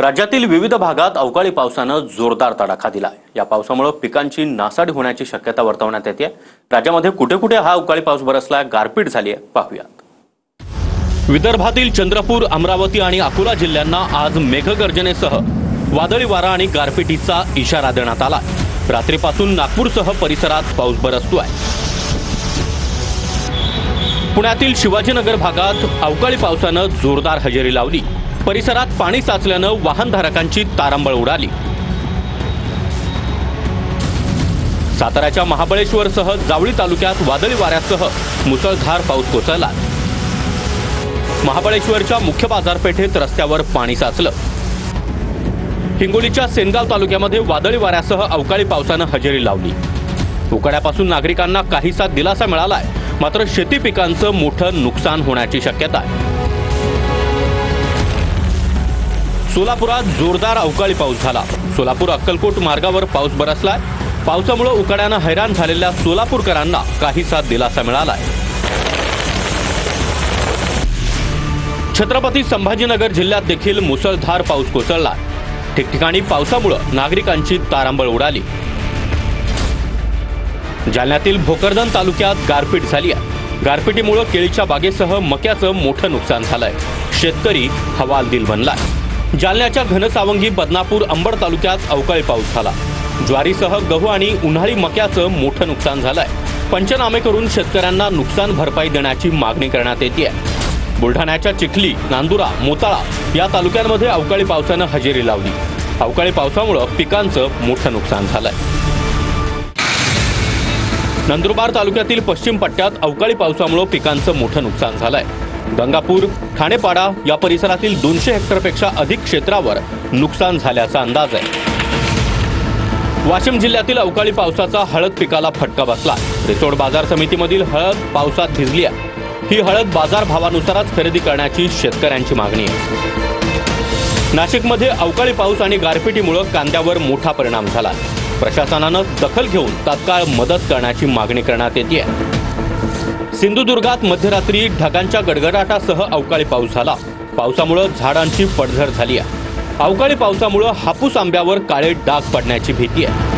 राज्यातील विविध भागात अवकाळी पावसानं जोरदार तडाखा दिला. या पावसामुळे पिकांची नासाडी होण्याची शक्यता वर्तवण्यात येते. राज्यामध्ये कुठे कुठे हा अवकाळी पाऊस बरसला, गारपीट झाली आहे, पाहूयात. विदर्भातील चंद्रपूर, अमरावती आणि अकोला जिल्ह्यांना आज मेघगर्जनेसह वादळी वारा आणि गारपिटीचा इशारा देण्यात आला. रात्रीपासून नागपूरसह परिसरात पाऊस बरसतोय. पुण्यातील शिवाजीनगर भागात अवकाळी पावसानं जोरदार हजेरी लावली. परिसरात पाणी साचल्यानं वाहनधारकांची तारांबळ उडाली. साताऱ्याच्या महाबळेश्वरसह जावळी तालुक्यात वादळी वाऱ्यासह मुसळधार पाऊस कोसळला. महाबळेश्वरच्या मुख्य बाजारपेठेत रस्त्यावर पाणी साचलं. हिंगोलीच्या सेनगाव तालुक्यामध्ये वादळी वाऱ्यासह अवकाळी पावसानं हजेरी लावली. उकाड्यापासून नागरिकांना काहीसा दिलासा मिळालाय, मात्र शेती पिकांचं मोठं नुकसान होण्याची शक्यता आहे. सोलापुरात जोरदार अवकाळी पाऊस झाला. सोलापूर अक्कलकोट मार्गावर पाऊस बरसलाय. पावसामुळे उकाड्यानं हैराण झालेल्या सोलापूरकरांना काहीसा दिलासा मिळालाय. छत्रपती संभाजीनगर जिल्ह्यात देखील मुसळधार पाऊस कोसळला. ठिकठिकाणी पावसामुळे नागरिकांची तारांबळ उडाली. जालन्यातील भोकरदन तालुक्यात गारपीट झाली आहे. गारपिटीमुळे केळीच्या बागेसह मक्याचं मोठं नुकसान झालंय. शेतकरी हवालदिल बनलाय. जालन्याच्या घनसावंगी, बदनापूर, अंबड तालुक्यात अवकाळी पाऊस झाला. ज्वारीसह गहू आणि उन्हाळी मक्याचं मोठं नुकसान झालंय. पंचनामे करून शेतकऱ्यांना नुकसान भरपाई देण्याची मागणी करण्यात येते. बुलढाण्याच्या चिखली, नांदुरा, मोताळा या तालुक्यांमध्ये अवकाळी पावसानं हजेरी लावली. अवकाळी पावसामुळे पिकांचं मोठं नुकसान झालंय. नंदुरबार तालुक्यातील पश्चिम पट्ट्यात अवकाळी पावसामुळे पिकांचं मोठं नुकसान झालंय. गंगापूर, ठाणेपाडा या परिसरातील 200 हेक्टरपेक्षा अधिक क्षेत्रावर नुकसान झाल्याचा अंदाज आहे. वाशिम जिल्ह्यातील अवकाळी पावसाचा हळद पिकाला फटका बसला. रिसोड बाजार समितीमधील हळद पावसात भिजली आहे. ही हळद बाजार भावानुसारच खरेदी करण्याची शेतकऱ्यांची मागणी आहे. नाशिकमध्ये अवकाळी पाऊस आणि गारपिटीमुळे कांद्यावर मोठा परिणाम झाला. प्रशासनानं दखल घेऊन तात्काळ मदत करण्याची मागणी करण्यात येते. सिंधुदुर्गात मध्यरात्री ढगांच्या गडगडाटासह अवकाळी पाऊस झाला. पावसामुळे झाडांची पडझड झाली आहे. अवकाळी पावसामुळे हापूस आंब्यावर काळे डाग पडण्याची भीती आहे.